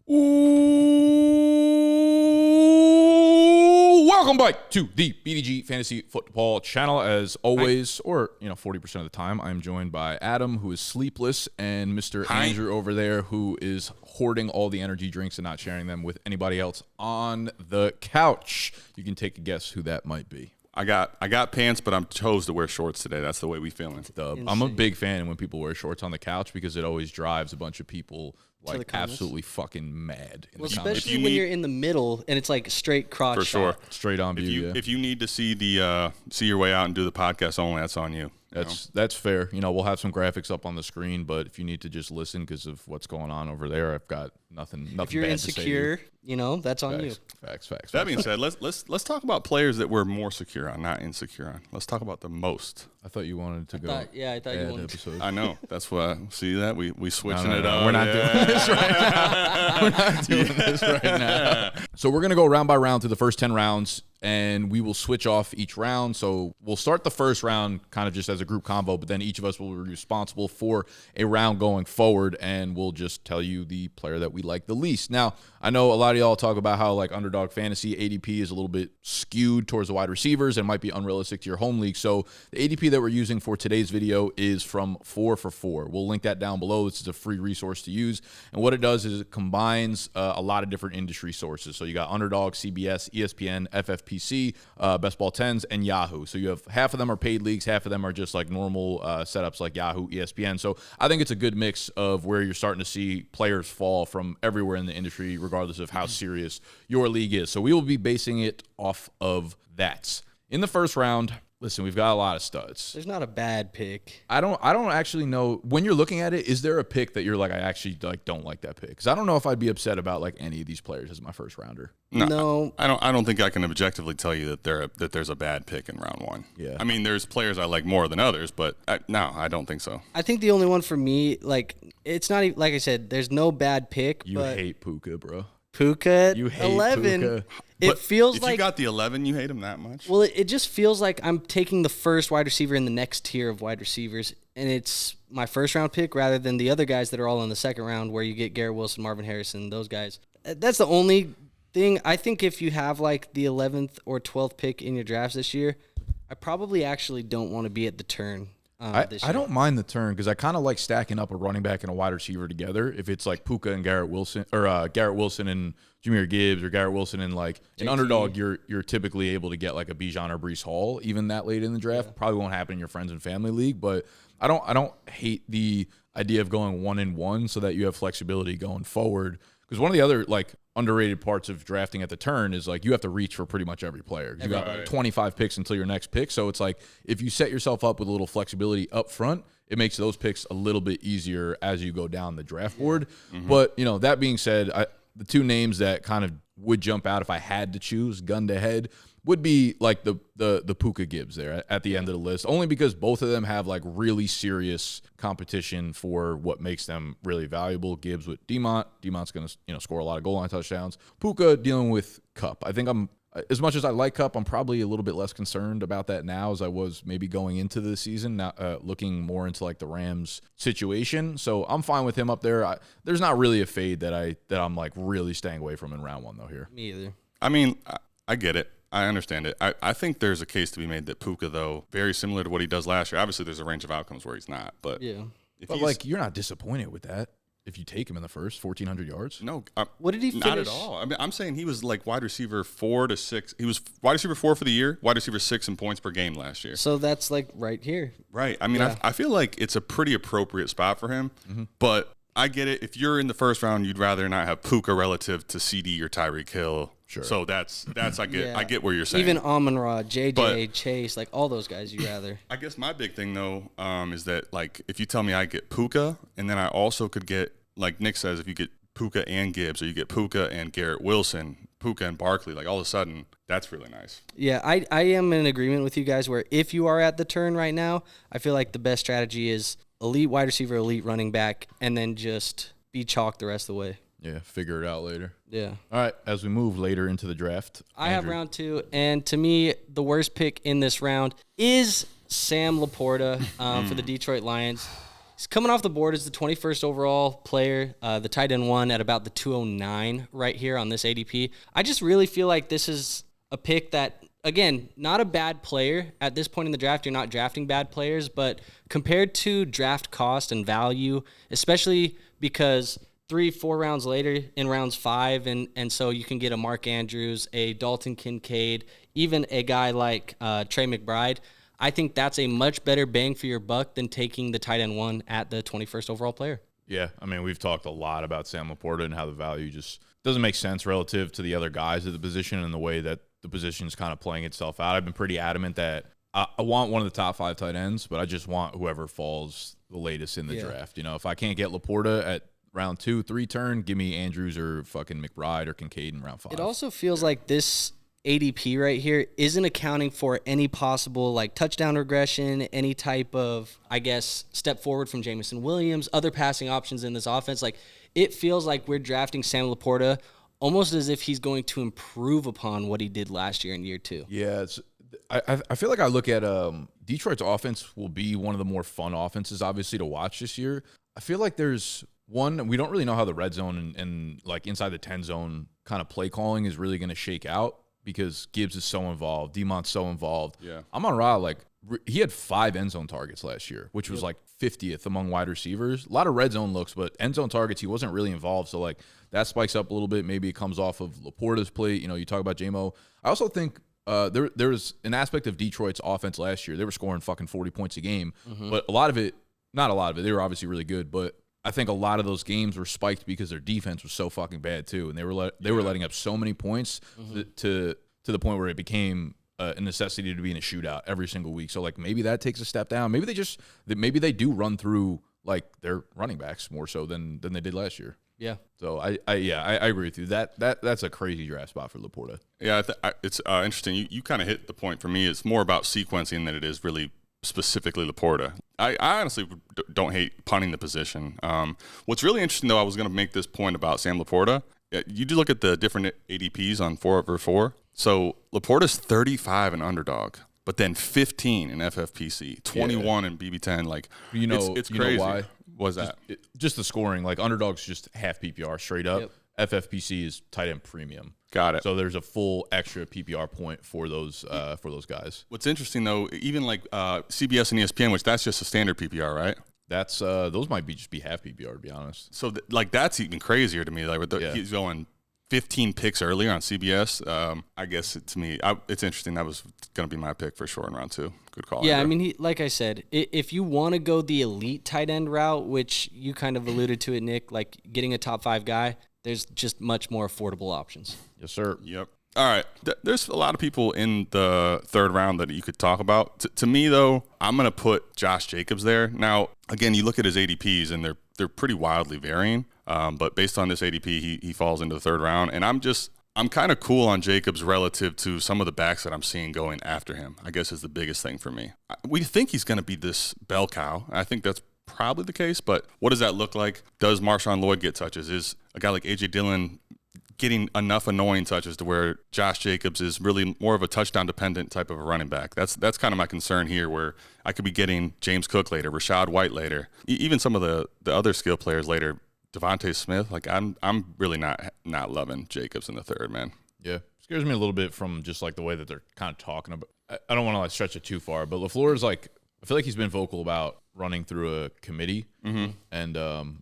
Welcome back to the BDGE Fantasy Football channel. As always, or 40% of the time, I'm joined by Adam, who is sleepless, and Mr. Andrew over there, who is hoarding all the energy drinks and not sharing them with anybody else on the couch. You can take a guess who that might be. I got pants, but I'm chose to wear shorts today. That's the way we feeling. I'm a big fan when people wear shorts on the couch because it always drives a bunch of people like absolutely fucking mad. Especially when you're in the middle and it's like straight crotch. For sure, straight on view. If you need to see your way out and do the podcast only, that's on you. That's fair. We'll have some graphics up on the screen, but if you need to just listen because of what's going on over there, I've got nothing. If you're bad insecure, that's on you. Facts. That being said, let's talk about players that we're more secure on, not insecure on. Let's talk about the most. I thought you wanted to go. I thought you wanted episode. I know. That's why. See that we switching it up. We're not doing this right now. We're not doing this right now. So we're gonna go round by round through the first 10 rounds. And we will switch off each round. So we'll start the first round kind of just as a group convo, but then each of us will be responsible for a round going forward, and we'll just tell you the player that we like the least. Now, I know a lot of y'all talk about how like underdog fantasy ADP is a little bit skewed towards the wide receivers and might be unrealistic to your home league. So the ADP that we're using for today's video is from 4for4. We'll link that down below. This is a free resource to use. And what it does is it combines a lot of different industry sources. So you got Underdog, CBS, ESPN, FFPC, Best Ball 10s, and Yahoo. So you have half of them are paid leagues, half of them are just like normal setups like Yahoo, ESPN. So I think it's a good mix of where you're starting to see players fall from everywhere in the industry, regardless of how serious your league is. So we will be basing it off of that. In the first round, listen, we've got a lot of studs. There's not a bad pick. I don't actually know, when you're looking at it, is there a pick that you're like, I actually don't like that pick? Because I don't know if I'd be upset about like any of these players as my first rounder. No. I don't think I can objectively tell you that there's a bad pick in round one. Yeah. I mean, there's players I like more than others, but no, I don't think so. I think the only one for me, like, it's not even, like I said, there's no bad pick. You hate Puka, bro. Puka, you hate 11. Puka. It feels if like you got the 11, you hate him that much. Well, it just feels like I'm taking the first wide receiver in the next tier of wide receivers, and it's my first round pick rather than the other guys that are all in the second round where you get Garrett Wilson, Marvin Harrison, those guys. That's the only thing. I think if you have like the 11th or 12th pick in your drafts this year, I probably actually don't want to be at the turn. I don't mind the turn because I kind of like stacking up a running back and a wide receiver together. If it's like Puka and Garrett Wilson, or Garrett Wilson and Jahmyr Gibbs, or Garrett Wilson and like an underdog, you're typically able to get like a Bijan or Breece Hall even that late in the draft. Yeah. Probably won't happen in your friends and family league, but I don't hate the idea of going 1-1 so that you have flexibility going forward. Because one of the other like underrated parts of drafting at the turn is like you have to reach for pretty much every player. You got like 25 picks until your next pick. So it's like if you set yourself up with a little flexibility up front, it makes those picks a little bit easier as you go down the draft board. Mm-hmm. But, that being said, the two names that kind of would jump out if I had to choose gun to head would be like the Puka Gibbs there at the end of the list, only because both of them have like really serious competition for what makes them really valuable. Gibbs with Demont's going to score a lot of goal line touchdowns. Puka dealing with Kupp. I think as much as I like Kupp, I'm probably a little bit less concerned about that now as I was maybe going into the season, now, looking more into like the Rams situation. So I'm fine with him up there. There's not really a fade that I'm like really staying away from in round one though here. Me either. I mean, I get it. I understand it. I think there's a case to be made that Puka, though, very similar to what he does last year. Obviously, there's a range of outcomes where he's not. But yeah. But like you're not disappointed with that if you take him in the first 1,400 yards? No. What did he finish? Not at all. I mean, I'm saying he was like wide receiver 4 to 6. He was wide receiver 4 for the year, wide receiver 6 in points per game last year. So that's like right here. Right. I mean, yeah. I feel like it's a pretty appropriate spot for him. Mm-hmm. But I get it. If you're in the first round, you'd rather not have Puka relative to CD or Tyreek Hill. Sure. So that's I get where you're saying. Even Amon-Ra, JJ, Chase, like all those guys you rather. I guess my big thing though is that like if you tell me I get Puka and then I also could get, like Nick says, if you get Puka and Gibbs or you get Puka and Garrett Wilson, Puka and Barkley, like all of a sudden that's really nice. Yeah, I am in agreement with you guys where if you are at the turn right now, I feel like the best strategy is elite wide receiver, elite running back, and then just be chalk the rest of the way. Yeah, figure it out later. Yeah. All right, as we move later into the draft. I have round 2, and to me, the worst pick in this round is Sam Laporta for the Detroit Lions. He's coming off the board as the 21st overall player, the tight end one at about the 209 right here on this ADP. I just really feel like this is a pick that, again, not a bad player. At this point in the draft, you're not drafting bad players, but compared to draft cost and value, especially because 3-4 rounds later in rounds 5, and so you can get a Mark Andrews, a Dalton Kincaid, even a guy like Trey McBride. I think that's a much better bang for your buck than taking the tight end one at the 21st overall player. Yeah, I mean, we've talked a lot about Sam Laporta and how the value just doesn't make sense relative to the other guys at the position and the way that the position is kind of playing itself out. I've been pretty adamant that I want one of the top 5 tight ends, but I just want whoever falls the latest in the draft. You know, if I can't get Laporta at round 2, 3 turn, give me Andrews or fucking McBride or Kincaid in round 5. It also feels like this ADP right here isn't accounting for any possible like touchdown regression, any type of, I guess, step forward from Jameson Williams, other passing options in this offense. Like, it feels like we're drafting Sam Laporta almost as if he's going to improve upon what he did last year in year 2. Yeah, I feel like I look at Detroit's offense will be one of the more fun offenses, obviously, to watch this year. I feel like there's one, we don't really know how the red zone and like inside the 10 zone kind of play calling is really going to shake out because Gibbs is so involved, Demont's so involved. Yeah, Amon-Ra, like, he had 5 end zone targets last year, which was like 50th among wide receivers. A lot of red zone looks, but end zone targets, he wasn't really involved. So, like, that spikes up a little bit. Maybe it comes off of Laporta's plate. You know, you talk about J-Mo. I also think there was an aspect of Detroit's offense last year. They were scoring fucking 40 points a game, but a lot of it, not a lot of it, they were obviously really good, but I think a lot of those games were spiked because their defense was so fucking bad too, and they were letting up so many points to the point where it became a necessity to be in a shootout every single week. So like maybe that takes a step down. Maybe they do run through like their running backs more so than they did last year. Yeah. So I agree with you. That's a crazy draft spot for Laporta. Yeah, it's interesting. You kind of hit the point for me. It's more about sequencing than it is really specifically Laporta. I honestly don't hate punting the position. What's really interesting, though, I was going to make this point about Sam Laporta. You do look at the different ADPs on 4over4. So Laporta's 35 in underdog, but then 15 in FFPC, 21 in BB10. Like, it's crazy. You know why? What's that? Just the scoring. Like, underdog's just half PPR straight up. Yep. FFPC is tight end premium. Got it. So there's a full extra PPR point for those guys. What's interesting, though, even like CBS and ESPN, which that's just a standard PPR, right? That's those might just be half PPR, to be honest. So that's even crazier to me. Like he's going 15 picks earlier on CBS. I guess to me, it's interesting. That was going to be my pick for sure in round 2. Good call. Yeah, Andrew. I mean, like I said, if you want to go the elite tight end route, which you kind of alluded to it, Nick, like getting a top 5 guy, there's just much more affordable options. Yes, sir. Yep. All right. There's a lot of people in the 3rd round that you could talk about. To me, though, I'm going to put Josh Jacobs there. Now, again, you look at his ADPs, and they're pretty wildly varying. But based on this ADP, he falls into the 3rd round. And I'm kind of cool on Jacobs relative to some of the backs that I'm seeing going after him, I guess is the biggest thing for me. We think he's going to be this bell cow. I think that's probably the case. But what does that look like? Does Marshawn Lloyd get touches? Is a guy like A.J. Dillon getting enough annoying touches to where Josh Jacobs is really more of a touchdown-dependent type of a running back? That's kind of my concern here, where I could be getting James Cook later, Rashad White later, even some of the other skill players later, Devontae Smith. Like I'm really not loving Jacobs in the 3rd, man. Yeah, scares me a little bit from just like the way that they're kind of talking about. I don't want to like stretch it too far, but LaFleur is like, I feel like he's been vocal about running through a committee, and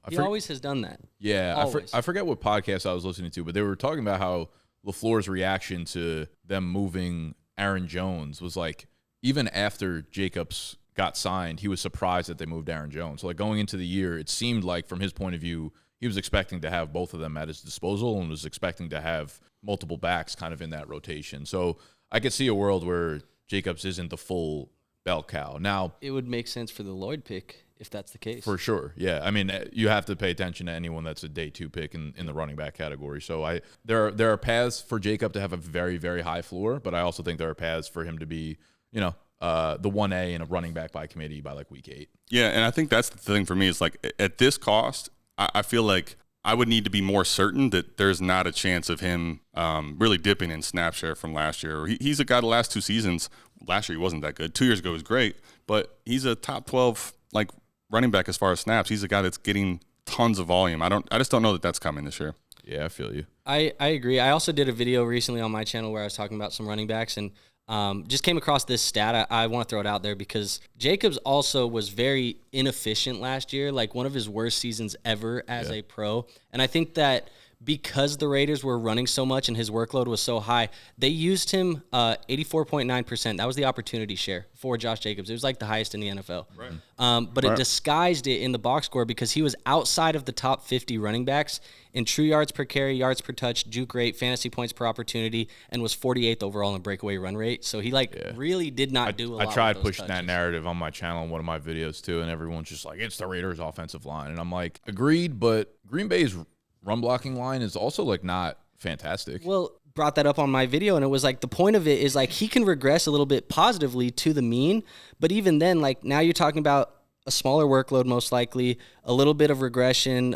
he always has done that. Yeah, I forget what podcast I was listening to, but they were talking about how LaFleur's reaction to them moving Aaron Jones was like, even after Jacobs got signed, he was surprised that they moved Aaron Jones. So like going into the year, it seemed like from his point of view, he was expecting to have both of them at his disposal and was expecting to have multiple backs kind of in that rotation. So I could see a world where Jacobs isn't the full bell cow. Now, it would make sense for the Lloyd pick if that's the case. For sure. Yeah. I mean, you have to pay attention to anyone that's a day 2 pick in the running back category. So there are paths for Jacob to have a very, very high floor, but I also think there are paths for him to be, the 1A in a running back by committee by like week 8. Yeah. And I think that's the thing for me is like at this cost, I feel like I would need to be more certain that there's not a chance of him really dipping in snap share from last year. He's a guy the last 2 seasons. Last year he wasn't that good. 2 years ago he was great, but he's a top 12 like running back as far as snaps. He's a guy that's getting tons of volume. I just don't know that that's coming this year. Yeah, I feel you. I agree. I also did a video recently on my channel where I was talking about some running backs and just came across this stat. I want to throw it out there because Jacobs also was very inefficient last year, like one of his worst seasons ever as a pro. And I think that because the Raiders were running so much and his workload was so high, they used him 84.9%. That was the opportunity share for Josh Jacobs. It was like the highest in the NFL. Right. But it disguised it in the box score because he was outside of the top 50 running backs in true yards per carry, yards per touch, juke rate, fantasy points per opportunity, and was 48th overall in breakaway run rate. So he really did not do a lot. I tried with those pushing touches. that narrative on my channel in one of my videos too, and everyone's just like, it's the Raiders' offensive line. And I'm like, agreed, but Green Bay's run blocking line is also like not fantastic. Well, brought that up on my video, and it was like the point of it is like he can regress a little bit positively to the mean, but even then, like now you're talking about a smaller workload most likely, a little bit of regression,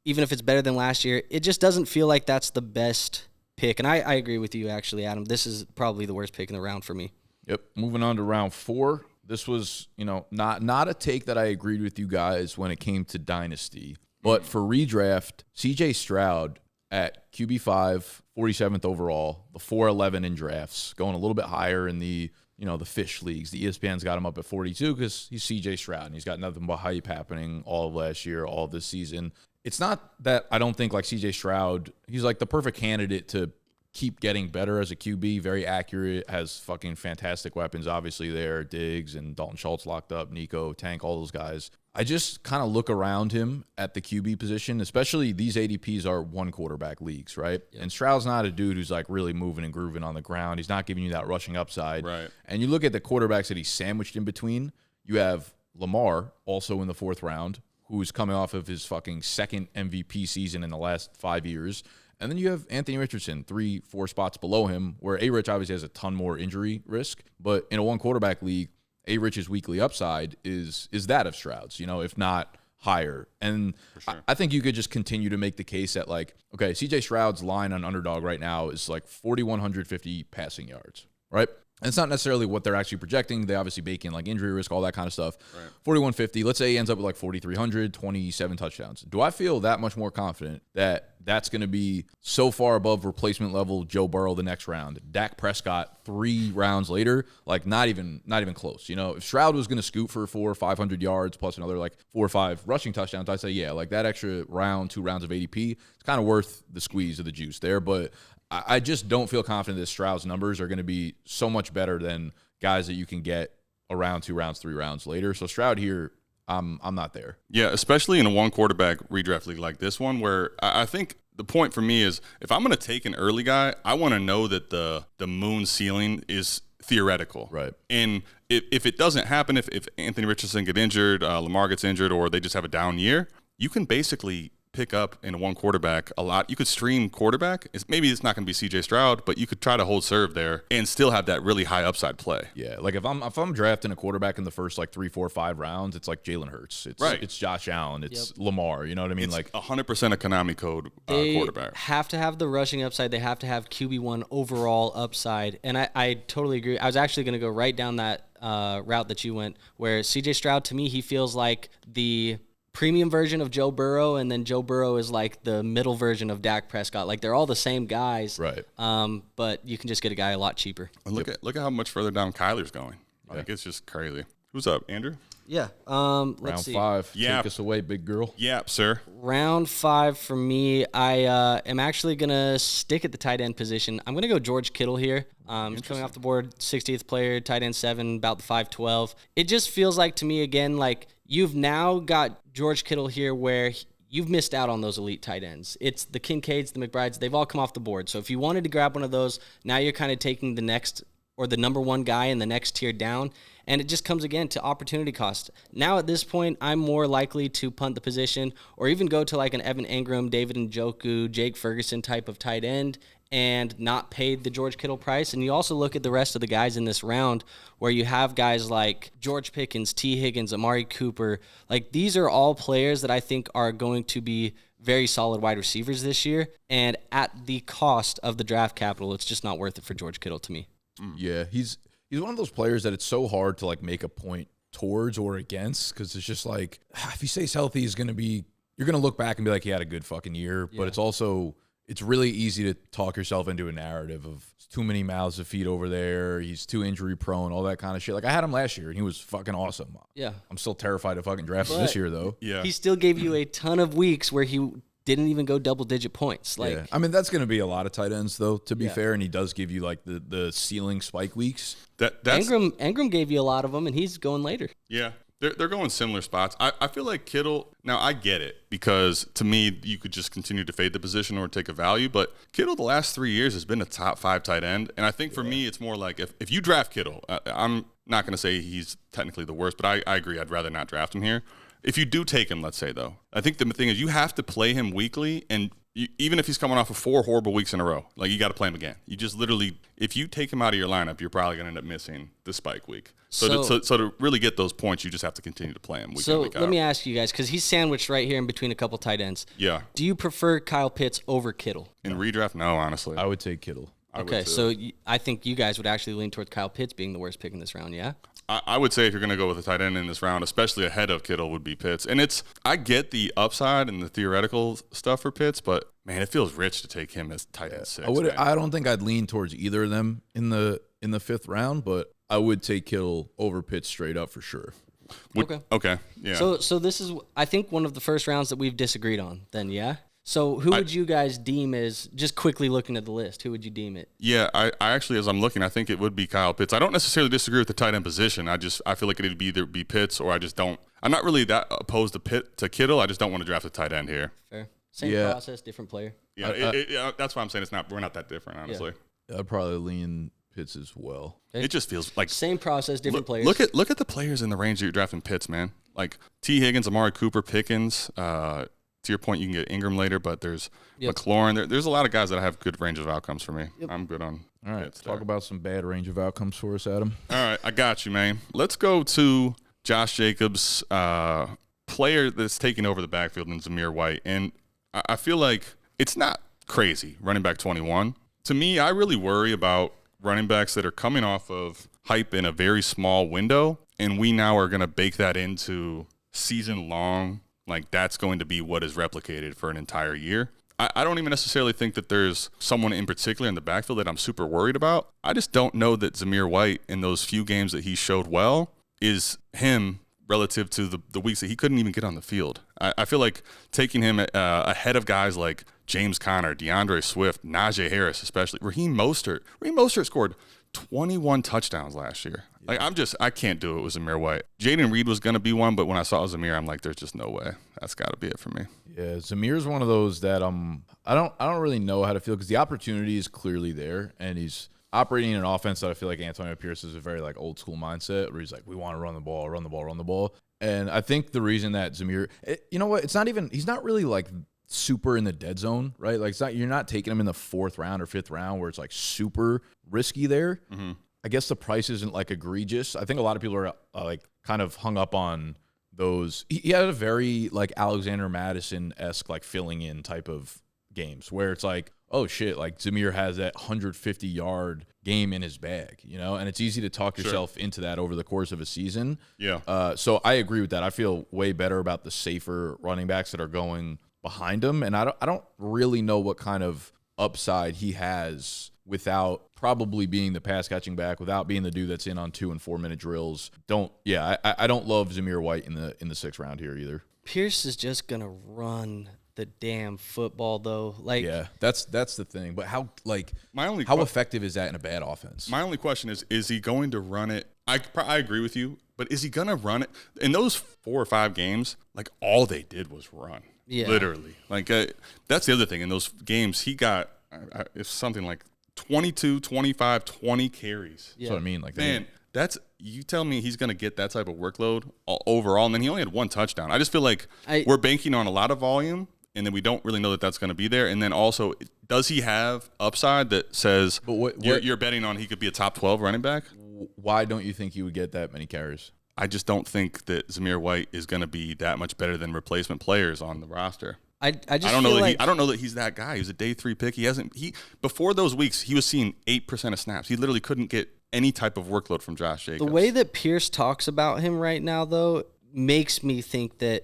even if it's better than last year. It just doesn't feel like that's the best pick. And I agree with you actually, Adam. This is probably the worst pick in the round for me. Yep. Moving on to round 4. This was, not a take that I agreed with you guys when it came to Dynasty. But for redraft, CJ Stroud at QB5, 47th overall, the 411 in drafts, going a little bit higher in the, the fish leagues. The ESPN's got him up at 42 because he's CJ Stroud, and he's got nothing but hype happening all of last year, all of this season. It's not that I don't think like CJ Stroud, he's like the perfect candidate to keep getting better as a QB, very accurate, has fucking fantastic weapons, obviously there, Diggs and Dalton Schultz locked up, Nico, Tank, all those guys. I just kind of look around him at the QB position, especially these ADPs are one quarterback leagues, right? Yep. And Stroud's not a dude who's like really moving and grooving on the ground. He's not giving you that rushing upside. Right. And you look at the quarterbacks that he's sandwiched in between, you have Lamar also in the 4th round, who's coming off of his fucking second MVP season in the last 5 years. And then you have Anthony Richardson, 3-4 spots below him, where A-Rich obviously has a ton more injury risk. But in a one-quarterback league, A-Rich's weekly upside is that of Stroud's, if not higher. And sure. I think you could just continue to make the case that, like, okay, CJ Stroud's line on Underdog right now is like 4,150 passing yards, right? And it's not necessarily what they're actually projecting. They obviously bake in like injury risk, all that kind of stuff. Right. 4,150. Let's say he ends up with like 4,300, 27 touchdowns. Do I feel that much more confident that that's going to be so far above replacement level Joe Burrow the next round? Dak Prescott 3 rounds later, like not even close. If Stroud was going to scoot for 400 or 500 yards plus another like 4 or 5 rushing touchdowns, I'd say, yeah, like that extra round, 2 rounds of ADP, it's kind of worth the squeeze of the juice there. But I just don't feel confident that Stroud's numbers are going to be so much better than guys that you can get around 2 rounds, 3 rounds later. So Stroud here, I'm not there. Yeah, especially in a one quarterback redraft league like this one, where I think the point for me is if I'm going to take an early guy, I want to know that the moon ceiling is theoretical. Right. And if it doesn't happen, if Anthony Richardson get injured, Lamar gets injured, or they just have a down year, you can basically pick up in a one quarterback a lot. You could stream quarterback. Maybe it's not going to be CJ Stroud, but you could try to hold serve there and still have that really high upside play. Yeah, like if I'm drafting a quarterback in the first like 3, 4, 5 rounds, it's like Jalen Hurts. It's Josh Allen. It's Lamar. You know what I mean? It's like 100% a Konami code quarterback. They have to have the rushing upside. They have to have QB1 overall upside. And I totally agree. I was actually going to go right down that route that you went, where CJ Stroud, to me, he feels like the premium version of Joe Burrow, and then Joe Burrow is like the middle version of Dak Prescott. Like they're all the same guys, right? But you can just get a guy a lot cheaper. And look at how much further down Kyler's going. Like it's just crazy. Who's up, Andrew? Yeah. Round see. 5. Yep. Take us away, big girl. Yep, sir. Round 5 for me. I am actually gonna stick at the tight end position. I'm gonna go George Kittle here. He's coming off the board, 60th player, tight end 7, about the 512. It just feels like to me again, like you've now got George Kittle here where you've missed out on those elite tight ends. It's the Kincaids, the McBrides, they've all come off the board. So if you wanted to grab one of those, now you're kind of taking the next or the number 1 guy in the next tier down. And it just comes again to opportunity cost. Now at this point, I'm more likely to punt the position or even go to like an Evan Engram, David Njoku, Jake Ferguson type of tight end and not pay the George Kittle price. And you also look at the rest of the guys in this round where you have guys like George Pickens, T. Higgins, Amari Cooper. Like these are all players that I think are going to be very solid wide receivers this year. And at the cost of the draft capital, it's just not worth it for George Kittle to me. Yeah, he's one of those players that it's so hard to like make a point towards or against, because it's just like, if he stays healthy, you're going to look back and be like, he had a good fucking year. But it's really easy to talk yourself into a narrative of too many mouths to feed over there. He's too injury prone, all that kind of shit. Like, I had him last year and he was fucking awesome. Yeah. I'm still terrified to fucking draft him this year though. Yeah. He still gave you a ton of weeks where he didn't even go double-digit points. Like, I mean, that's going to be a lot of tight ends, though, to be fair, and he does give you, like, the ceiling spike weeks. That's Ingram gave you a lot of them, and he's going later. Yeah, they're going similar spots. I feel like Kittle, now I get it, because to me, you could just continue to fade the position or take a value, but Kittle the last 3 years has been a top 5 tight end, and I think for me, it's more like if you draft Kittle, I'm not going to say he's technically the worst, but I agree, I'd rather not draft him here. If you do take him, let's say, though, I think the thing is you have to play him weekly, and even if he's coming off of 4 horrible weeks in a row, like, you got to play him again. You just literally, if you take him out of your lineup, you're probably going to end up missing the spike week. So to really get those points, you just have to continue to play him week in, week out. Let me ask you guys, because he's sandwiched right here in between a couple tight ends. Yeah. Do you prefer Kyle Pitts over Kittle? In redraft, no, honestly. I would take Kittle. Okay, so I think you guys would actually lean towards Kyle Pitts being the worst pick in this round, yeah? I would say if you're going to go with a tight end in this round, especially ahead of Kittle, would be Pitts. And I get the upside and the theoretical stuff for Pitts, but man, it feels rich to take him as tight end 6. I don't think I'd lean towards either of them in the 5th round, but I would take Kittle over Pitts straight up for sure. Okay. Yeah. So this is, I think, one of the first rounds that we've disagreed on. Then, yeah. So who would you guys deem as, just quickly looking at the list, who would you deem it? Yeah, I actually, as I'm looking, I think it would be Kyle Pitts. I don't necessarily disagree with the tight end position. I feel like it'd either be Pitts or I'm not really that opposed to Kittle. I just don't want to draft a tight end here. Fair. Same process, different player. Yeah, that's why I'm saying we're not that different, honestly. Yeah. I'd probably lean Pitts as well. Okay. It just feels like same process, different players. Look at the players in the range that you're drafting Pitts, man. Like T. Higgins, Amari Cooper, Pickens. To your point, you can get Ingram later, but there's McLaurin. There's a lot of guys that have good range of outcomes for me. I'm good on. All right, talk about some bad range of outcomes for us, Adam. All right, I got you, man. Let's go to Josh Jacobs, player that's taking over the backfield in Zamir White. And I feel like it's not crazy, running back 21. To me, I really worry about running backs that are coming off of hype in a very small window, and we now are going to bake that into season-long. Like, that's going to be what is replicated for an entire year. I don't even necessarily think that there's someone in particular in the backfield that I'm super worried about. I just don't know that Zamir White, in those few games that he showed well, is him relative to the weeks that he couldn't even get on the field. I feel like taking him ahead of guys like James Conner, DeAndre Swift, Najee Harris especially, Raheem Mostert scored 21 touchdowns last year. Like, I can't do it with Zamir White. Jaden Reed was going to be one, but when I saw Zamir, I'm like, there's just no way. That's got to be it for me. Yeah, Zamir's one of those that I don't really know how to feel, because the opportunity is clearly there, and he's operating in an offense that I feel like Antonio Pierce is a very, like, old school mindset where he's like, we want to run the ball. And I think the reason that Zamir, you know what? He's not really like super in the dead zone, right? Like, you're not taking him in the 4th round or 5th round where it's like super risky there. Mm-hmm. I guess the price isn't like egregious. I think a lot of people are like kind of hung up on those. He had a very like Alexander Madison-esque like filling in type of games where it's like, oh shit, like Zamir has that 150-yard game in his bag, you know, and it's easy to talk yourself into that over the course of a season. Yeah. So I agree with that. I feel way better about the safer running backs that are going behind him, and I don't really know what kind of upside he has without probably being the pass catching back, without being the dude that's in on 2 and 4 minute drills. I don't love Zamir White in the 6th round here either. Pierce is just gonna run the damn football though. Like, yeah, that's the thing. But how effective is that in a bad offense? My only question is he going to run it? I agree with you, but is he gonna run it in those 4 or 5 games? Like, all they did was run. Yeah. Literally. Like, that's the other thing. In those games, he got it's something like 22, 25, 20 carries. Yeah. That's what I mean. Like, man, you tell me he's going to get that type of workload overall, and then he only had 1 touchdown. I just feel like we're banking on a lot of volume, and then we don't really know that that's going to be there. And then also, does he have upside that says you're betting on he could be a top 12 running back? Why don't you think he would get that many carries? I just don't think that Zamir White is going to be that much better than replacement players on the roster. I don't know that he's that guy. He was a day 3 pick. Before those weeks, he was seeing 8% of snaps. He literally couldn't get any type of workload from Josh Jacobs. The way that Pierce talks about him right now, though, makes me think that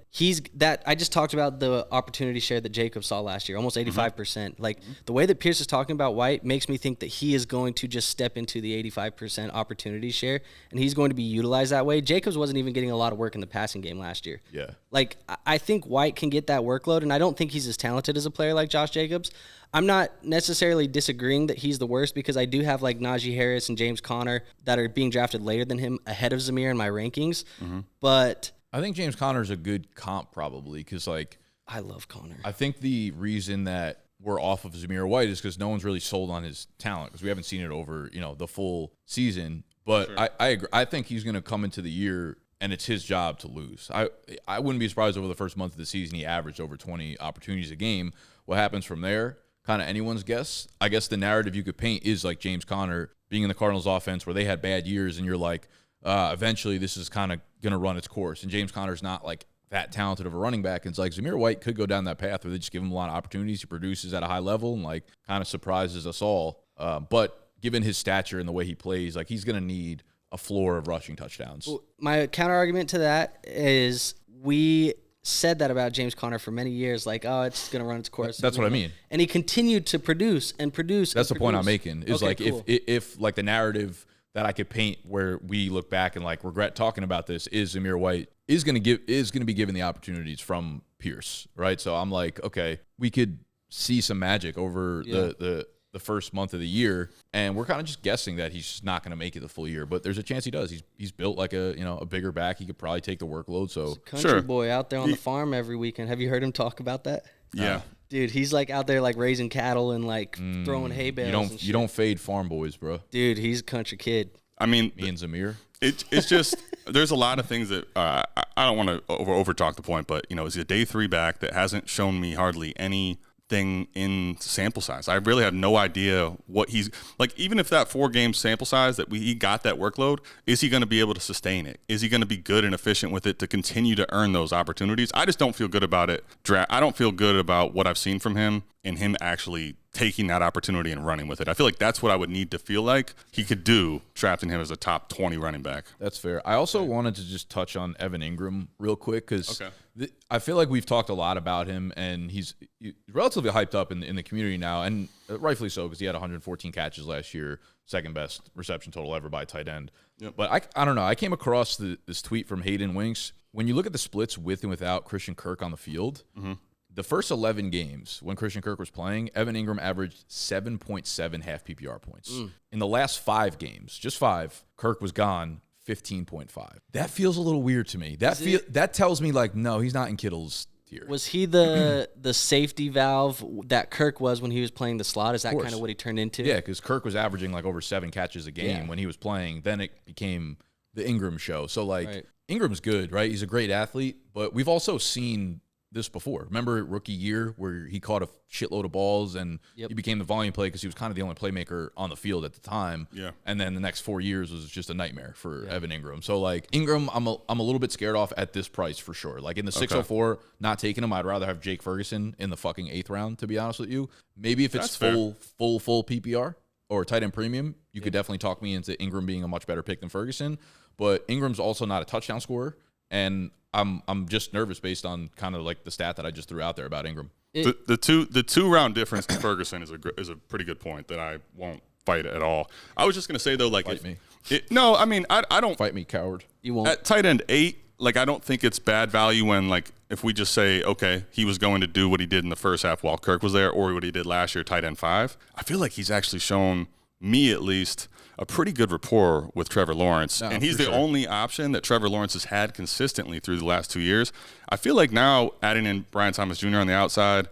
I just talked about the opportunity share that Jacobs saw last year, almost 85%. Like the way that Pierce is talking about White makes me think that he is going to just step into the 85% opportunity share, and he's going to be utilized that way. Jacobs wasn't even getting a lot of work in the passing game last year. Yeah. Like I think White can get that workload, and I don't think he's as talented as a player like Josh Jacobs. I'm not necessarily disagreeing that he's the worst, because I do have like Najee Harris and James Conner that are being drafted later than him ahead of Zamir in my rankings. But I think James Conner's a good comp probably, because like I love Conner. I think the reason that we're off of Zamir White is because no one's really sold on his talent, because we haven't seen it over the full season. But I agree. I think he's going to come into the year and it's his job to lose. I wouldn't be surprised over the first month of the season he averaged over 20 opportunities a game. What happens from there, kind of anyone's guess. I guess the narrative you could paint is like James Conner being in the Cardinals offense where they had bad years, and you're like, eventually this is kind of going to run its course. And James Conner's not like that talented of a running back. And it's like Zamir White could go down that path where they just give him a lot of opportunities. He produces at a high level and like kind of surprises us all. But given his stature and the way he plays, like he's going to need a floor of rushing touchdowns. Well, my counter argument to that is we said that about James Conner for many years, like, oh, it's going to run its course. That's what I mean. And he continued to produce and produce. That's the point I'm making is Okay, like cool. if like the narrative that I could paint where we look back and like regret talking about this is Zamir White is going to be given the opportunities from Pierce, right? So I'm like, okay, we could see some magic over the first month of the year, and we're kind of just guessing that he's just not going to make it the full year, but there's a chance he does. He's built like a bigger back. He could probably take the workload. So Country boy out there on the farm every weekend. Have you heard him talk about that? Yeah. Dude, he's like out there like raising cattle and like throwing hay bales. And shit. You don't fade farm boys, bro. Dude, he's a country kid. I mean, me and Zamir. It's just there's a lot of things that I don't want to over talk the point, but he's a day 3 back that hasn't shown me hardly anything in sample size. I really have no idea what he's like. Even if that 4-game sample size that he got that workload, is he going to be able to sustain it? Is he going to be good and efficient with it to continue to earn those opportunities? I just don't feel good about it. I don't feel good about what I've seen from him and him actually taking that opportunity and running with it. I feel like that's what I would need to feel like he could do, drafting him as a top 20 running back. That's fair. I also wanted to just touch on Evan Ingram real quick, because I feel like we've talked a lot about him, and he's relatively hyped up in the community now, and rightfully so, because he had 114 catches last year, second best reception total ever by a tight end. Yep. But I don't know. I came across this tweet from Hayden Winks. When you look at the splits with and without Christian Kirk on the field, the first 11 games when Christian Kirk was playing, Evan Ingram averaged 7.7 half PPR points. In the last 5 games, just 5, Kirk was gone 15.5. That feels a little weird to me. That tells me like, no, he's not in Kittle's tier. Was he the safety valve that Kirk was when he was playing the slot? Is that kind of what he turned into? Yeah, because Kirk was averaging like over 7 catches a game when he was playing. Then it became the Ingram show. So like Ingram's good, right? He's a great athlete, but we've also seen this before. Remember rookie year where he caught a shitload of balls and he became the volume play because he was kind of the only playmaker on the field at the time. Yeah. And then the next 4 years was just a nightmare for Evan Ingram. So like Ingram, I'm a little bit scared off at this price for sure. Like in the 604, not taking him. I'd rather have Jake Ferguson in the fucking 8th round, to be honest with you. Maybe if it's full PPR or tight end premium, you could definitely talk me into Ingram being a much better pick than Ferguson. But Ingram's also not a touchdown scorer, and I'm just nervous based on kind of like the stat that I just threw out there about Ingram. The 2 round difference to Ferguson is a pretty good point that I won't fight at all. I was just gonna say though, like, fight me. No, I mean I don't fight me, coward. You won't. At tight end 8, like I don't think it's bad value when like if we just say okay, he was going to do what he did in the first half while Kirk was there, or what he did last year, tight end 5. I feel like he's actually shown me at least a pretty good rapport with Trevor Lawrence. And he's the only option that Trevor Lawrence has had consistently through the last 2 years. I feel like now adding in Brian Thomas Jr. on the outside,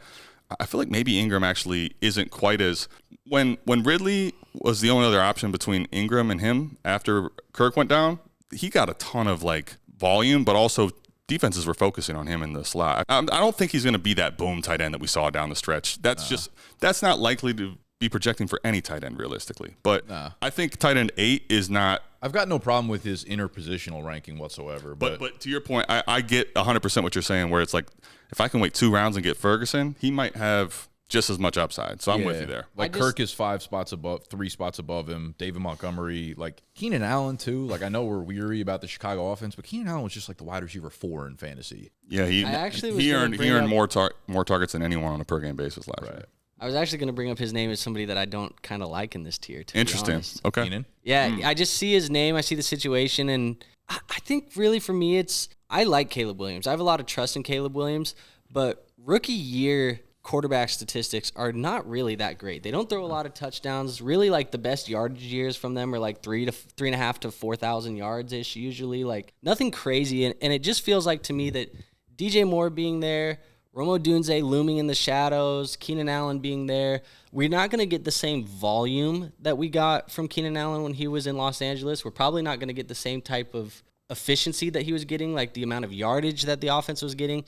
I feel like maybe Ingram actually isn't quite as – when Ridley was the only other option between Ingram and him after Kirk went down, he got a ton of like volume, but also defenses were focusing on him in the slot. I don't think he's going to be that boom tight end that we saw down the stretch. That's not likely to be projecting for any tight end realistically. But I think tight end 8 is not. I've got no problem with his interpositional ranking whatsoever. But to your point, I get 100% what you're saying, where it's like if I can wait 2 rounds and get Ferguson, he might have just as much upside. So I'm with you there. Like Kirk is 5 spots above, 3 spots above him. David Montgomery, like Keenan Allen too. Like I know we're weary about the Chicago offense, but Keenan Allen was just like the wide receiver 4 in fantasy. Yeah, he earned more targets than anyone on a per game basis last year. I was actually going to bring up his name as somebody that I don't kind of like in this tier. Interesting. Okay. Keenan? Yeah, I just see his name, I see the situation, and I think really for me I like Caleb Williams. I have a lot of trust in Caleb Williams, but rookie year quarterback statistics are not really that great. They don't throw a lot of touchdowns. Really, like the best yardage years from them are like 3.5 to 4,000 yards ish. Usually, like nothing crazy. And it just feels like to me that DJ Moore being there, Rome Odunze looming in the shadows, Keenan Allen being there, we're not going to get the same volume that we got from Keenan Allen when he was in Los Angeles. We're probably not going to get the same type of efficiency that he was getting, like the amount of yardage that the offense was getting.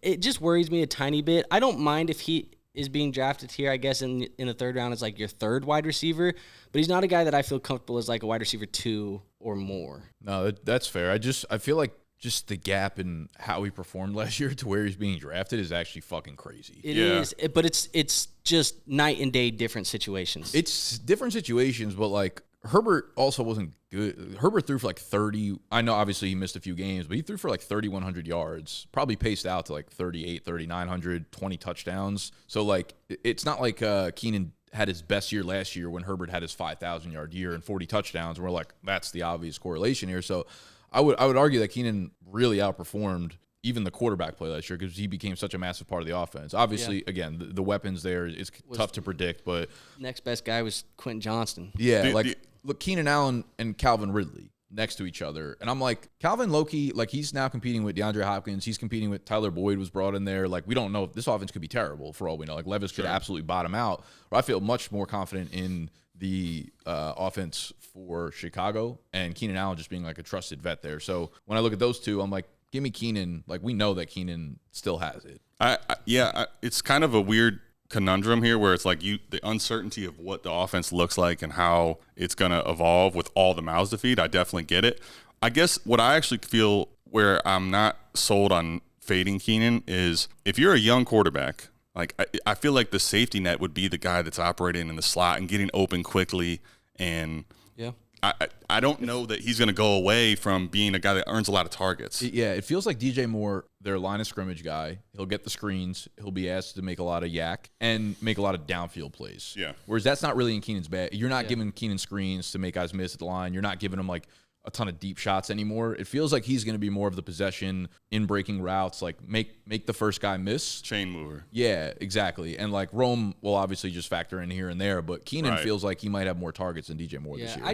It just worries me a tiny bit. I don't mind if he is being drafted here, I guess, in the third round as like your third wide receiver, but he's not a guy that I feel comfortable as like a wide receiver 2 or more. No, that's fair. I feel like just the gap in how he performed last year to where he's being drafted is actually fucking crazy. It is, but it's just night and day different situations. It's different situations, but like Herbert also wasn't good. Herbert threw for like 30. I know obviously he missed a few games, but he threw for like 3,100 yards, probably paced out to like 38, 3,900, 20 touchdowns. So like it's not like Keenan had his best year last year when Herbert had his 5,000 yard year and 40 touchdowns. And we're like, that's the obvious correlation here. So I would argue that Keenan really outperformed even the quarterback play last year because he became such a massive part of the offense. Obviously, again, the weapons there is tough to predict, but next best guy was Quentin Johnston. Yeah, look, Keenan Allen and Calvin Ridley next to each other, and I'm like, Calvin Loki, like he's now competing with DeAndre Hopkins. He's competing with Tyler Boyd was brought in there. Like we don't know if this offense could be terrible for all we know. Like Levis could absolutely bottom out. But I feel much more confident in the offense for Chicago and Keenan Allen just being like a trusted vet there. So when I look at those two, I'm like, give me Keenan. Like we know that Keenan still has it. It's kind of a weird conundrum here where it's like the uncertainty of what the offense looks like and how it's going to evolve with all the mouths to feed. I definitely get it. I guess what I actually feel where I'm not sold on fading Keenan is if you're a young quarterback, like I feel like the safety net would be the guy that's operating in the slot and getting open quickly. And I don't know that he's going to go away from being a guy that earns a lot of targets. Yeah, it feels like DJ Moore, their line of scrimmage guy. He'll get the screens. He'll be asked to make a lot of yak and make a lot of downfield plays. Yeah. Whereas that's not really in Keenan's bag. You're not giving Keenan screens to make guys miss at the line. You're not giving him like a ton of deep shots anymore. It feels like he's going to be more of the possession in breaking routes, like make the first guy miss. Chain mover. Yeah, exactly. And like Rome will obviously just factor in here and there, but Keenan feels like he might have more targets than DJ Moore this year. I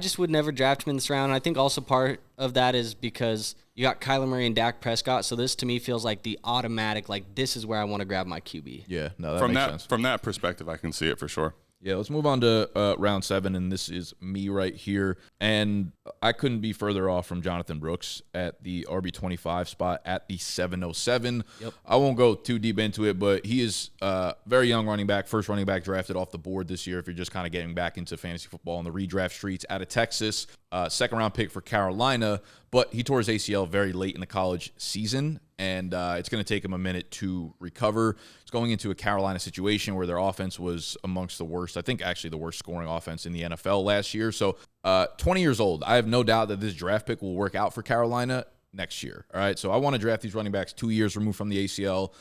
just would never draft him in this round. I think also part of that is because you got Kyler Murray and Dak Prescott, so this to me feels like the automatic, like this is where I want to grab my QB. Yeah, no, that makes sense. From that perspective, I can see it for sure. Yeah, let's move on to round 7, and this is me right here. And I couldn't be further off from Jonathan Brooks at the RB25 spot at the 707. Yep. I won't go too deep into it, but he is a very young running back, first running back drafted off the board this year if you're just kind of getting back into fantasy football in the redraft streets out of Texas. Second-round pick for Carolina, but he tore his ACL very late in the college season, and it's going to take him a minute to recover. It's going into a Carolina situation where their offense was amongst the worst, I think actually the worst scoring offense in the NFL last year. So 20 years old. I have no doubt that this draft pick will work out for Carolina next year. All right. So I want to draft these running backs 2 years removed from the ACL.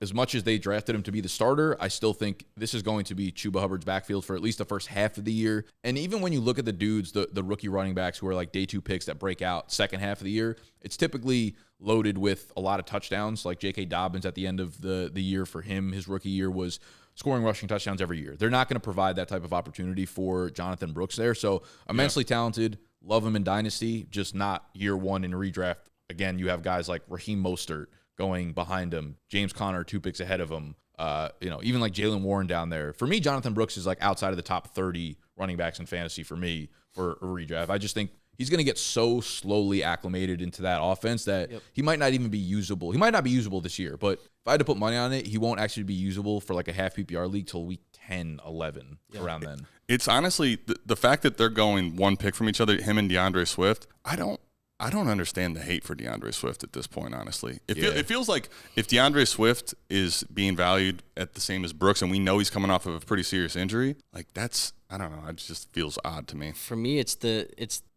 As much as they drafted him to be the starter, I still think this is going to be Chuba Hubbard's backfield for at least the first half of the year. And even when you look at the dudes, the rookie running backs who are like day 2 picks that break out second half of the year, it's typically loaded with a lot of touchdowns. Like J.K. Dobbins at the end of the year for him, his rookie year was scoring rushing touchdowns every year. They're not going to provide that type of opportunity for Jonathan Brooks there. So immensely talented, love him in Dynasty, just not year 1 in redraft. Again, you have guys like Raheem Mostert going behind him, James Conner 2 picks ahead of him, even like Jalen Warren down there. For me, Jonathan Brooks is like outside of the top 30 running backs in fantasy for me for a redraft. I just think he's going to get so slowly acclimated into that offense that he might not even be usable. He might not be usable this year, but if I had to put money on it, he won't actually be usable for like a half PPR league till week 10, 11, around then. It's honestly the fact that they're going 1 pick from each other, him and DeAndre Swift, I don't I don't understand the hate for DeAndre Swift at this point, honestly. It feels like if DeAndre Swift is being valued at the same as Brooks, and we know he's coming off of a pretty serious injury, like that's, I don't know, it just feels odd to me. For me, it's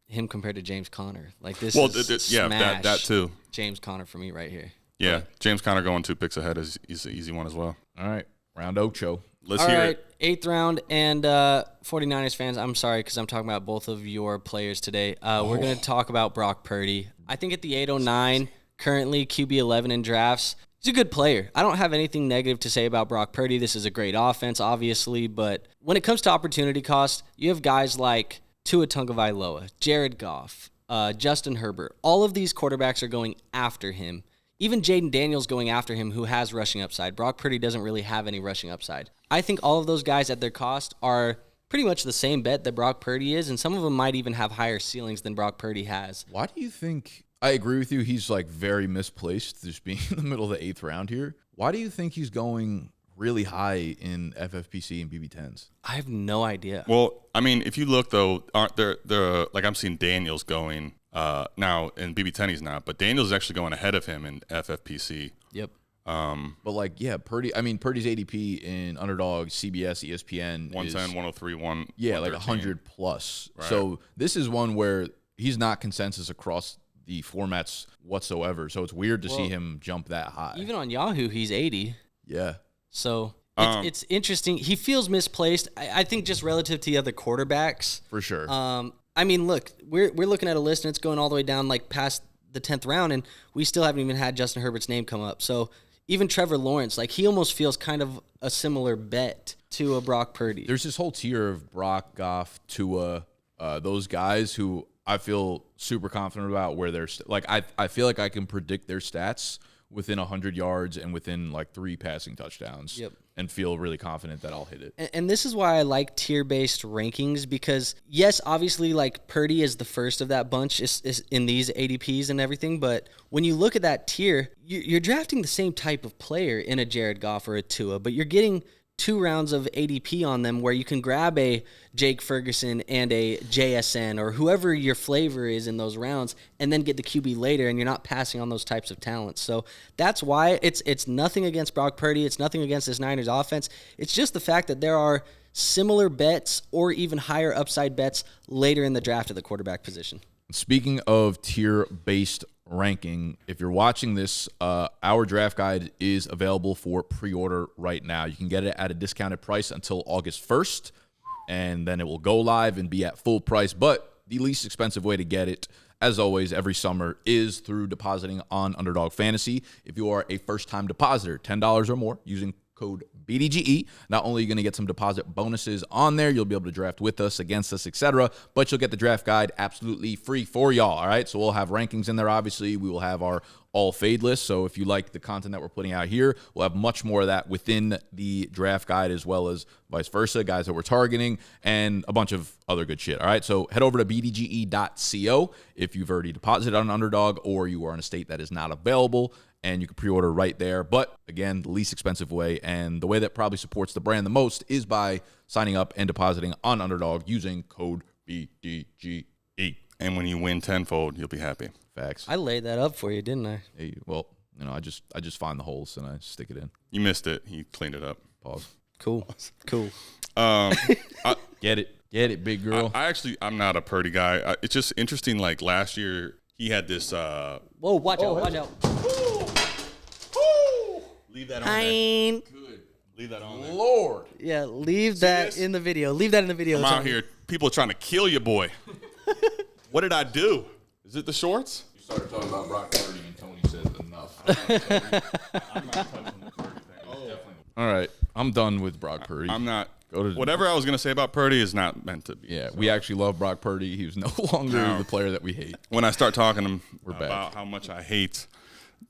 him compared to James Conner. Like this yeah, that too. James Conner for me right here. Yeah, but James Conner going 2 picks ahead is an easy one as well. All right, round ocho. Let's hear it. 8th round, and 49ers fans, I'm sorry because I'm talking about both of your players today. We're going to talk about Brock Purdy. I think at the 809, currently QB 11 in drafts, he's a good player. I don't have anything negative to say about Brock Purdy. This is a great offense, obviously, but when it comes to opportunity cost, you have guys like Tua Tagovailoa, Jared Goff, Justin Herbert. All of these quarterbacks are going after him. Even Jaden Daniels going after him, who has rushing upside. Brock Purdy doesn't really have any rushing upside. I think all of those guys at their cost are pretty much the same bet that Brock Purdy is, and some of them might even have higher ceilings than Brock Purdy has. Why do you think – I agree with you. He's, like, very misplaced just being in the middle of the 8th round here. Why do you think he's going really high in FFPC and BB10s? I have no idea. Well, I mean, if you look, though, aren't there like I'm seeing Daniels going now, in BB10 he's not, but Daniels is actually going ahead of him in FFPC. Yep. But like, yeah, Purdy's ADP in Underdog, CBS, ESPN 110, is, 103, 1. Yeah, like 100 plus. Right. So this is one where he's not consensus across the formats whatsoever. So it's weird to see him jump that high. Even on Yahoo, he's 80. Yeah. So it's interesting. He feels misplaced. I think just relative to the other quarterbacks. For sure. I mean, look, we're looking at a list and it's going all the way down like past the 10th round, and we still haven't even had Justin Herbert's name come up. So even Trevor Lawrence, like he almost feels kind of a similar bet to a Brock Purdy. There's this whole tier of Brock, Goff, Tua, those guys who I feel super confident about where they're like I feel like I can predict their stats within 100 yards and within like 3 passing touchdowns. Yep. And feel really confident that I'll hit it. And this is why I like tier-based rankings because, yes, obviously, like Purdy is the first of that bunch is in these ADPs and everything, but when you look at that tier, you're drafting the same type of player in a Jared Goff or a Tua, but you're getting 2 rounds of ADP on them where you can grab a Jake Ferguson and a JSN or whoever your flavor is in those rounds and then get the QB later, and you're not passing on those types of talents. So that's why it's nothing against Brock Purdy. It's nothing against this Niners offense. It's just the fact that there are similar bets or even higher upside bets later in the draft at the quarterback position. Speaking of tier-based ranking, if you're watching this, our draft guide is available for pre-order right now. You can get it at a discounted price until August 1st, and then it will go live and be at full price. But the least expensive way to get it, as always, every summer is through depositing on Underdog Fantasy. If you are a first-time depositor, $10 or more, using code BDGE. Not only are you going to get some deposit bonuses on there, you'll be able to draft with us, against us, etc., but you'll get the draft guide absolutely free for y'all, all right? So we'll have rankings in there, obviously. We will have our all fade list. So if you like the content that we're putting out here, we'll have much more of that within the draft guide, as well as vice versa, guys that we're targeting, and a bunch of other good shit, all right? So head over to bdge.co if you've already deposited on Underdog or you are in a state that is not available, and you can pre-order right there. But again, the least expensive way and the way that probably supports the brand the most is by signing up and depositing on Underdog using code BDGE. And when you win tenfold, you'll be happy. Facts. I laid that up for you, didn't I? Hey, well, you know, I just find the holes and I stick it in. You missed it. You cleaned it up. Pause. Cool. Get it, big girl. I'm not a Purdy guy. It's just interesting. Like last year, he had this. Whoa! Watch out! Leave that on there. Good. Leave that on there. Lord. Yeah, leave that in the video. Leave that in the video. I'm out here. People are trying to kill you, boy. What did I do? Is it the shorts? You started talking about Brock Purdy and Tony said enough. I'm not touching the Purdy thing. All right. I'm done with Brock Purdy. I'm not. Whatever I was going to say about Purdy is not meant to be. Yeah, we actually love Brock Purdy. He was no longer the player that we hate. When I start talking to him back. about how much I hate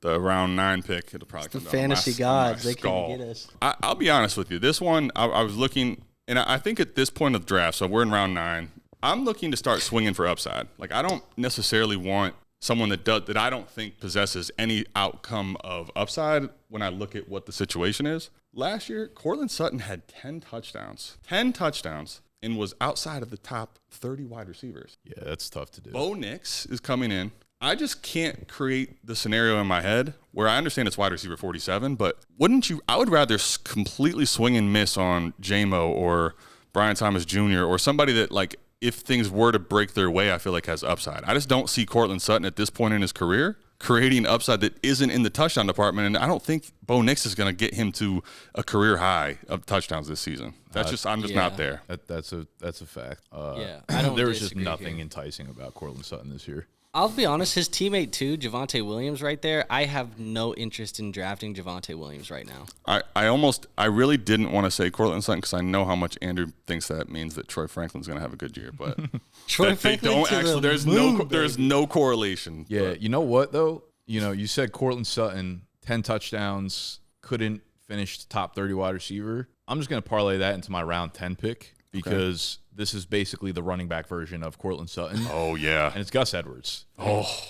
the round 9 pick, it'll probably come the down fantasy gods. They can't get us. I'll be honest with you. This one, I was looking, and I think at this point of the draft, so we're in round 9, I'm looking to start swinging for upside. Like, I don't necessarily want someone that I don't think possesses any outcome of upside when I look at what the situation is. Last year, Cortland Sutton had 10 touchdowns, and was outside of the top 30 wide receivers. Yeah, that's tough to do. Bo Nix is coming in. I just can't create the scenario in my head where I understand it's wide receiver 47, but wouldn't you? I would rather completely swing and miss on J-Mo or Brian Thomas Jr. or somebody that, like, if things were to break their way, I feel like has upside. I just don't see Cortland Sutton at this point in his career creating upside that isn't in the touchdown department, and I don't think Bo Nix is going to get him to a career high of touchdowns this season. That's I'm just not there. That's a fact. I don't there was just disagree nothing here. enticing about Cortland Sutton this year. I'll be honest, his teammate too, Javonte Williams right there, I have no interest in drafting Javonte Williams right now. I really didn't want to say Cortland Sutton because I know how much Andrew thinks that means that Troy Franklin's going to have a good year, but Troy Franklin to the there's moon, there's no correlation. Yeah, but. you know what though? You said Cortland Sutton, 10 touchdowns, couldn't finish the top 30 wide receiver. I'm just going to parlay that into my round 10 pick because this is basically the running back version of Cortland Sutton. Oh, yeah. And it's Gus Edwards.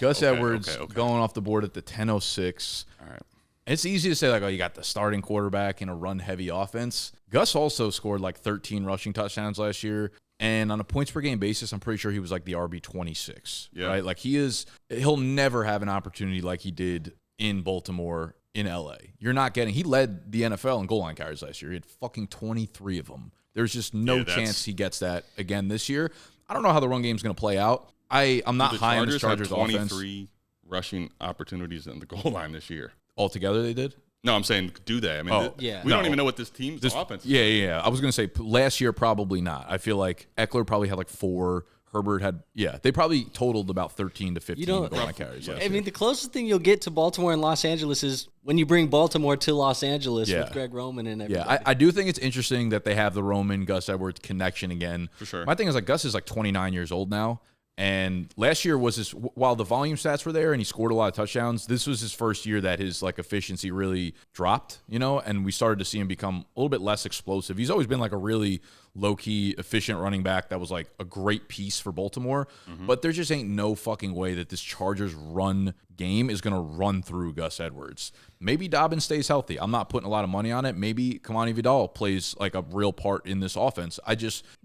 Gus Edwards going off the board at the 10:06. All right. It's easy to say, like, oh, you got the starting quarterback in a run-heavy offense. Gus also scored, like, 13 rushing touchdowns last year. And on a points-per-game basis, I'm pretty sure he was, like, the RB 26. Yeah. Right? Like, he'll never have an opportunity like he did in Baltimore, in L.A. You're not getting – he led the NFL in goal line carries last year. He had fucking 23 of them. There's just no chance he gets that again this year. I don't know how the run game's going to play out. I'm not high on the Chargers offense. 23 rushing opportunities in the goal line this year. Altogether, they did? No, I'm saying do they? I mean, we don't even know what this team's offense is. Yeah. I was going to say last year, probably not. I feel like Eckler probably had like 4. Herbert had, they probably totaled about 13 to 15 goal line carries. I mean, the closest thing you'll get to Baltimore and Los Angeles is when you bring Baltimore to Los Angeles with Greg Roman and everything. Yeah, I do think it's interesting that they have the Roman Gus Edwards connection again. For sure. My thing is, like, Gus is like 29 years old now. And last year was while the volume stats were there and he scored a lot of touchdowns, this was his first year that his like efficiency really dropped, and we started to see him become a little bit less explosive. He's always been like a really low-key, efficient running back that was like a great piece for Baltimore, but there just ain't no fucking way that this Chargers run game is going to run through Gus Edwards. Maybe Dobbins stays healthy. I'm not putting a lot of money on it. Maybe Kamani Vidal plays like a real part in this offense.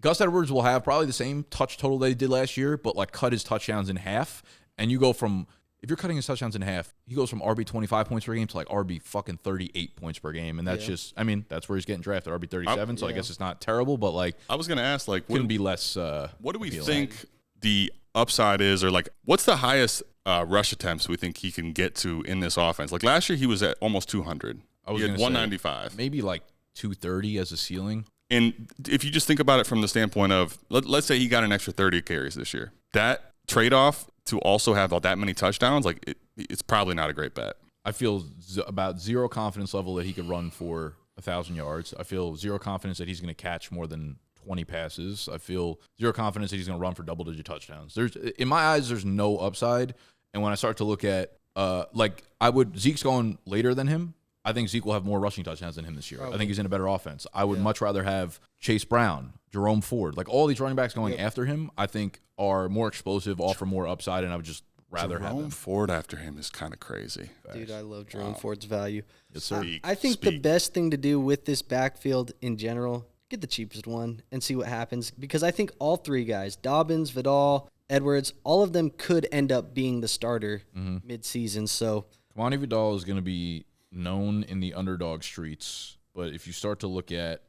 Gus Edwards will have probably the same touch total that he did last year, but like cut his touchdowns in half, and you go from, if you're cutting his touchdowns in half, he goes from RB 25 points per game to like RB fucking 38 points per game. And that's that's where he's getting drafted, RB 37. So I guess it's not terrible, but like, I was going to ask, like, couldn't be less. What do we think the upside is, or like, what's the highest rush attempts we think he can get to in this offense? Like last year, he was at almost 200. He had 195. Maybe like 230 as a ceiling. And if you just think about it from the standpoint of, let's say he got an extra 30 carries this year, that trade-off to also have all that many touchdowns, like it's probably not a great bet. I feel about zero confidence level that he could run for 1,000 yards. I feel zero confidence that he's going to catch more than 20 passes. I feel zero confidence that he's going to run for double-digit touchdowns. In my eyes, there's no upside. And when I start to look at, Zeke's going later than him. I think Zeke will have more rushing touchdowns than him this year. Probably. I think he's in a better offense. I would much rather have Chase Brown, Jerome Ford, like all these running backs going after him, I think are more explosive, offer more upside, and I would just rather have Jerome Ford after him is kind of crazy. Dude, I love Jerome Ford's value. Yes, sir. I think the best thing to do with this backfield in general, get the cheapest one and see what happens, because I think all three guys, Dobbins, Vidal, Edwards, all of them could end up being the starter mid-season. So Kamani Vidal is going to be known in the underdog streets, but if you start to look at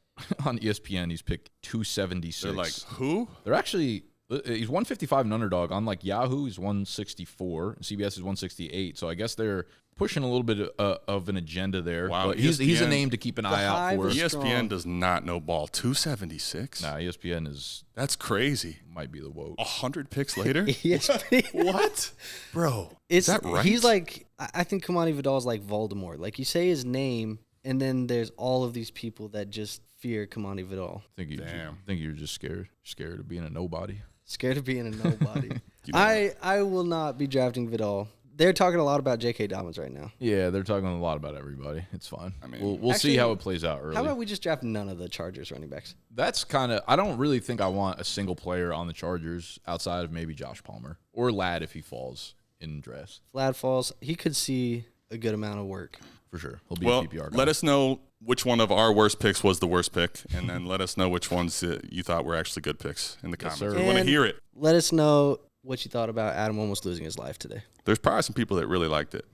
on ESPN, he's picked 276. They're like, who? They're actually, he's 155 an underdog. On like Yahoo, he's 164. CBS is 168. So I guess they're pushing a little bit of an agenda there. Wow, but he's a name to keep an eye out for. ESPN does not know ball. 276? Nah, ESPN is... That's crazy. Might be the woke. 100 picks later? ESPN. What? Bro, is that right? He's like, I think Kamani Vidal is like Voldemort. Like, you say his name, and then there's all of these people that just fear Kamani Vidal. I think you're just scared. Scared of being a nobody. Scared of being a nobody. I will not be drafting Vidal. They're talking a lot about J.K. Dobbins right now. Yeah, they're talking a lot about everybody. It's fine. I mean, we'll actually, see how it plays out early. How about we just draft none of the Chargers running backs? That's kind of – I don't really think I want a single player on the Chargers outside of maybe Josh Palmer or Ladd if he falls in drafts. Ladd falls. He could see a good amount of work. For sure. He'll be a PPR guy. Let us know which one of our worst picks was the worst pick, and then let us know which ones you thought were actually good picks in the comments. We want to hear it. Let us know what you thought about Adam almost losing his life today. There's probably some people that really liked it.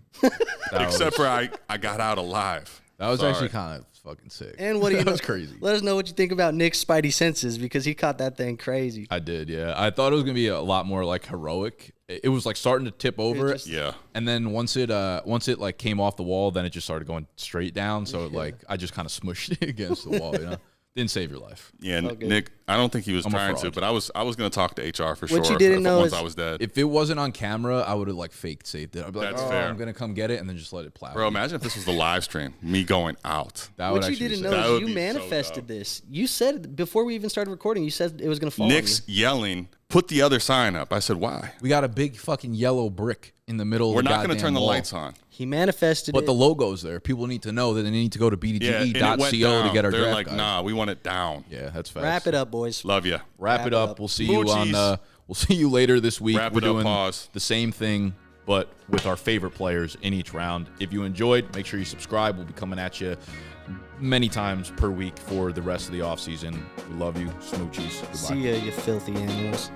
Except for I got out alive. That was Sorry. actually kind of fucking sick. And what do you That know? was crazy. Let us know what you think about Nick's spidey senses because he caught that thing crazy. I did, yeah. I thought it was gonna be a lot more like heroic. It was like starting to tip over, Yeah. and then once it like came off the wall, then it just started going straight down. So like I just kind of smushed it against the wall. You know, didn't save your life. Yeah, Okay. Nick, I don't think he was I'm a trying to, fraud. but I was going to talk to HR for sure. What you didn't know once is- I was dead. If it wasn't on camera, I would have like faked saved it. I'd be like, That's oh, fair. I'm gonna come get it, and then just let it plow. Bro, imagine if this was the live stream, me going out. That would What you actually be didn't sick. know That is would you be so manifested dope. this. You said before we even started recording, you said it was going to fall Nick's on you. yelling, put the other sign up. I said, why? We got a big fucking yellow brick in the middle. We're of the not going to goddamn turn the wall. lights on. He manifested But it. the logo's there. People need to know that they need to go to Yeah, and it went BDGE.co down. to get our They're draft like, guide. nah, we want it down. Yeah, that's fast. Wrap it up, boys. Love you. Wrap it up. We'll see you on. Moochies. We'll see you later this week. Wrap We're it up, doing pause. the same thing, but with our favorite players in each round. If you enjoyed, make sure you subscribe. We'll be coming at you many times per week for the rest of the offseason. We love you. Smoochies. Goodbye. See ya, you filthy animals.